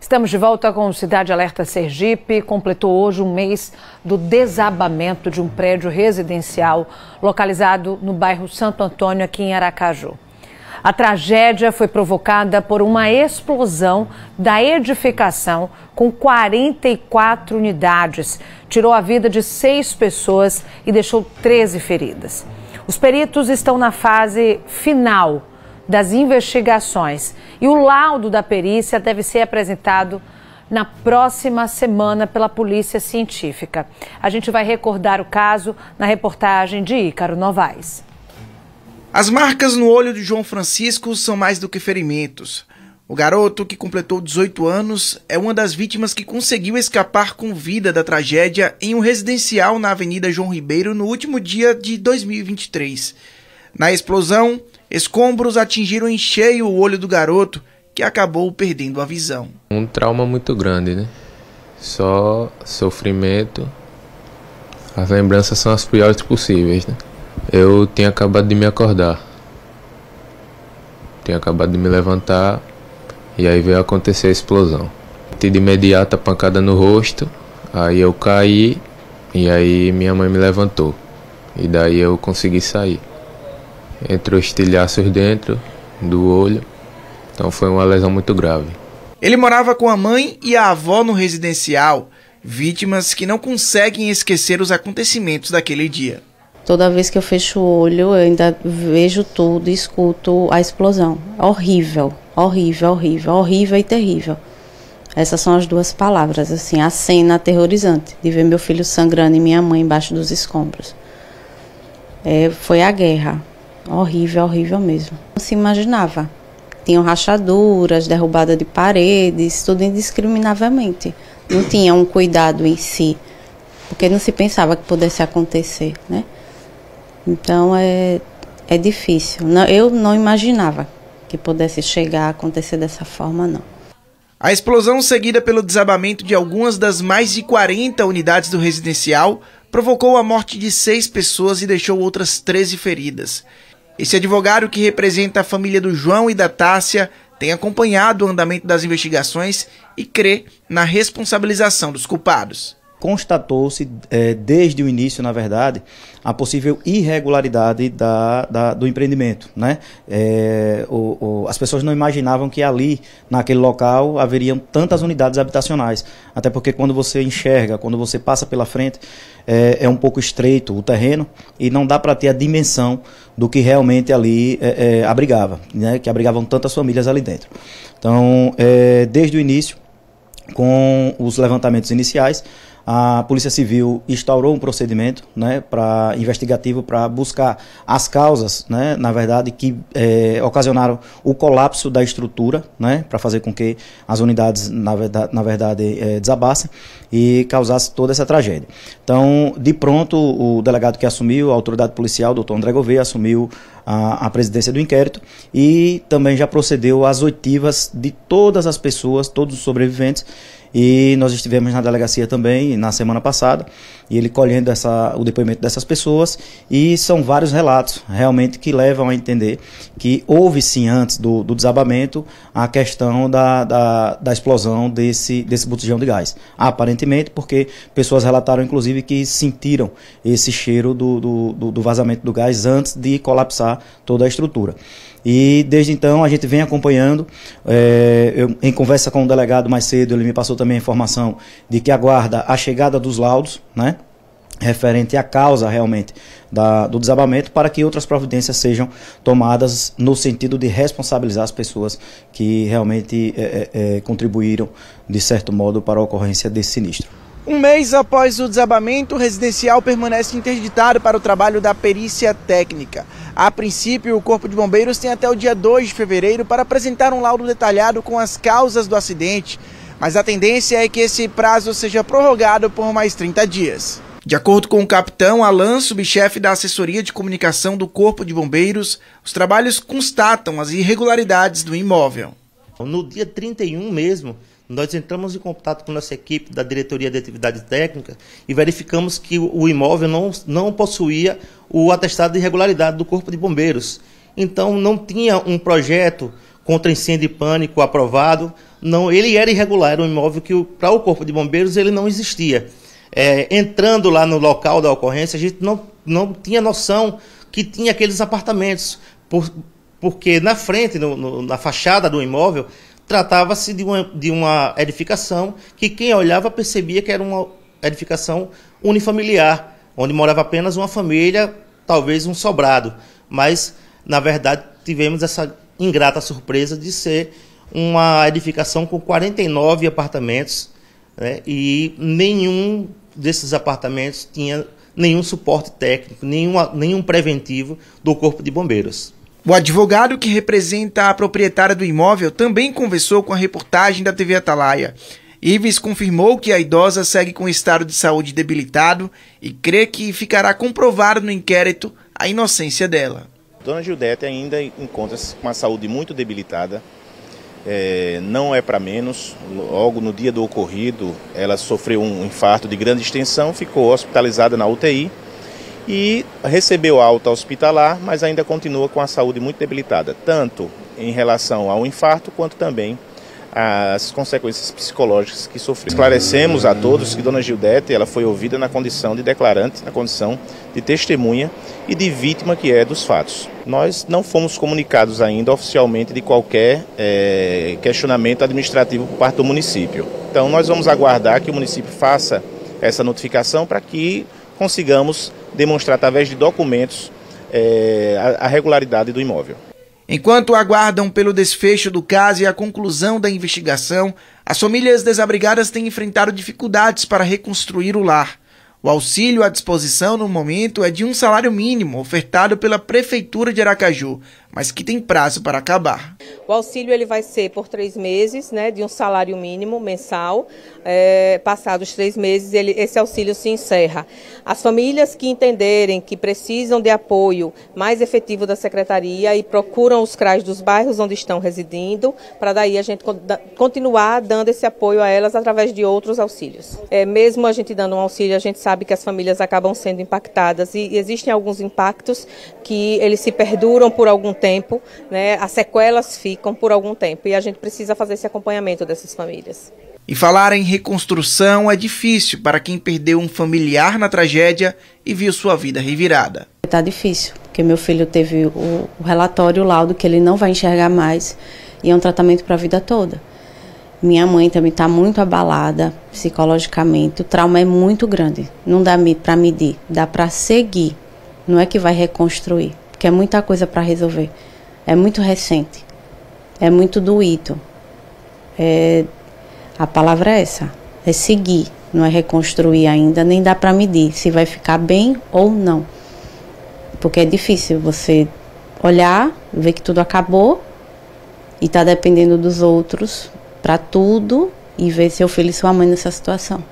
Estamos de volta com o Cidade Alerta Sergipe. Completou hoje um mês do desabamento de um prédio residencial localizado no bairro Santo Antônio, aqui em Aracaju. A tragédia foi provocada por uma explosão da edificação com 44 unidades. Tirou a vida de 6 pessoas e deixou 13 feridas. Os peritos estão na fase final das investigações e o laudo da perícia deve ser apresentado na próxima semana pela Polícia Científica. A gente vai recordar o caso na reportagem de Ícaro Novaes. As marcas no olho de João Francisco são mais do que ferimentos. O garoto, que completou 18 anos, é uma das vítimas que conseguiu escapar com vida da tragédia em um residencial na Avenida João Ribeiro no último dia de 2023. Na explosão, escombros atingiram em cheio o olho do garoto, que acabou perdendo a visão. Um trauma muito grande, né? Só sofrimento. As lembranças são as piores possíveis, né? Eu tinha acabado de me acordar. Tinha acabado de me levantar e aí veio acontecer a explosão. Tive de imediato a pancada no rosto, aí eu caí e aí minha mãe me levantou. E daí eu consegui sair. Entrou estilhaços dentro do olho, então foi uma lesão muito grave. Ele morava com a mãe e a avó no residencial, vítimas que não conseguem esquecer os acontecimentos daquele dia. Toda vez que eu fecho o olho, eu ainda vejo tudo e escuto a explosão. Horrível, horrível, horrível, horrível e terrível. Essas são as duas palavras, assim, a cena aterrorizante de ver meu filho sangrando e minha mãe embaixo dos escombros. Foi a guerra. Horrível, horrível mesmo. Não se imaginava. Tinham rachaduras, derrubada de paredes, tudo indiscriminavelmente. Não tinha um cuidado em si, porque não se pensava que pudesse acontecer, né? Então é difícil. Eu não imaginava que pudesse chegar a acontecer dessa forma, não. A explosão, seguida pelo desabamento de algumas das mais de 40 unidades do residencial, provocou a morte de 6 pessoas e deixou outras 13 feridas. Esse advogado, que representa a família do João e da Tássia, tem acompanhado o andamento das investigações e crê na responsabilização dos culpados. Constatou-se desde o início, na verdade, a possível irregularidade do empreendimento, né? As pessoas não imaginavam que ali, naquele local, haveriam tantas unidades habitacionais. Até porque quando você enxerga, quando você passa pela frente, é um pouco estreito o terreno e não dá para ter a dimensão do que realmente ali abrigava, né? Que abrigavam tantas famílias ali dentro. Então, desde o início, com os levantamentos iniciais, a Polícia Civil instaurou um procedimento, né, investigativo para buscar as causas, né, na verdade, que ocasionaram o colapso da estrutura, né, para fazer com que as unidades, na verdade, desabassem e causasse toda essa tragédia. Então, de pronto, o delegado que assumiu, a autoridade policial, o doutor André Gouveia, assumiu a presidência do inquérito e também já procedeu às oitivas de todas as pessoas, todos os sobreviventes. E nós estivemos na delegacia também na semana passada, e ele colhendo o depoimento dessas pessoas, e são vários relatos realmente que levam a entender que houve sim, antes do desabamento, a questão da explosão desse botijão de gás. Aparentemente porque pessoas relataram inclusive que sentiram esse cheiro do vazamento do gás antes de colapsar toda a estrutura. E desde então a gente vem acompanhando, em conversa com o delegado mais cedo, ele me passou também a informação de que aguarda a chegada dos laudos, né, referente à causa realmente do desabamento, para que outras providências sejam tomadas no sentido de responsabilizar as pessoas que realmente contribuíram, de certo modo, para a ocorrência desse sinistro. Um mês após o desabamento, o residencial permanece interditado para o trabalho da perícia técnica. A princípio, o Corpo de Bombeiros tem até o dia 2 de fevereiro para apresentar um laudo detalhado com as causas do acidente, mas a tendência é que esse prazo seja prorrogado por mais 30 dias. De acordo com o capitão Alan, subchefe da assessoria de comunicação do Corpo de Bombeiros, os trabalhos constatam as irregularidades do imóvel. No dia 31 mesmo, nós entramos em contato com nossa equipe da Diretoria de Atividades Técnicas e verificamos que o imóvel não possuía o atestado de irregularidade do Corpo de Bombeiros. Então não tinha um projeto contra incêndio e pânico aprovado, ele era irregular, era um imóvel que para o Corpo de Bombeiros ele não existia. Entrando lá no local da ocorrência, a gente não tinha noção que tinha aqueles apartamentos, porque na frente, na fachada do imóvel, tratava-se de uma edificação que quem olhava percebia que era uma edificação unifamiliar, onde morava apenas uma família, talvez um sobrado. Mas, na verdade, tivemos essa ingrata surpresa de ser uma edificação com 49 apartamentos, né, e nenhum desses apartamentos tinha nenhum suporte técnico, nenhum preventivo do Corpo de Bombeiros. O advogado que representa a proprietária do imóvel também conversou com a reportagem da TV Atalaia. Ives confirmou que a idosa segue com estado de saúde debilitado e crê que ficará comprovado no inquérito a inocência dela. Dona Gildete ainda encontra-se com a saúde muito debilitada, não é para menos. Logo no dia do ocorrido, ela sofreu um infarto de grande extensão, ficou hospitalizada na UTI e recebeu alta hospitalar, mas ainda continua com a saúde muito debilitada, tanto em relação ao infarto quanto também as consequências psicológicas que sofreu. Esclarecemos a todos que Dona Gildete ela foi ouvida na condição de declarante, na condição de testemunha e de vítima que é dos fatos. Nós não fomos comunicados ainda oficialmente de qualquer questionamento administrativo por parte do município. Então nós vamos aguardar que o município faça essa notificação para que consigamos demonstrar através de documentos a regularidade do imóvel. Enquanto aguardam pelo desfecho do caso e a conclusão da investigação, as famílias desabrigadas têm enfrentado dificuldades para reconstruir o lar. O auxílio à disposição no momento é de um salário mínimo ofertado pela Prefeitura de Aracaju, mas que tem prazo para acabar. O auxílio ele vai ser por 3 meses, né, de um salário mínimo mensal. Passados 3 meses, esse auxílio se encerra. As famílias que entenderem que precisam de apoio mais efetivo da Secretaria e procuram os CRAs dos bairros onde estão residindo, para daí a gente continuar dando esse apoio a elas através de outros auxílios. Mesmo a gente dando um auxílio, a gente sabe que as famílias acabam sendo impactadas e existem alguns impactos que eles se perduram por algum tempo, né? As sequelas ficam por algum tempo e a gente precisa fazer esse acompanhamento dessas famílias. E falar em reconstrução é difícil para quem perdeu um familiar na tragédia e viu sua vida revirada. Está difícil, porque meu filho teve o relatório, o laudo, que ele não vai enxergar mais e é um tratamento para a vida toda. Minha mãe também está muito abalada psicologicamente, o trauma é muito grande, não dá para medir, dá para seguir, não é que vai reconstruir, porque é muita coisa para resolver, é muito recente, é muito doído, a palavra é essa, é seguir, não é reconstruir ainda, nem dá para medir se vai ficar bem ou não, porque é difícil você olhar, ver que tudo acabou e está dependendo dos outros para tudo e ver seu filho e sua mãe nessa situação.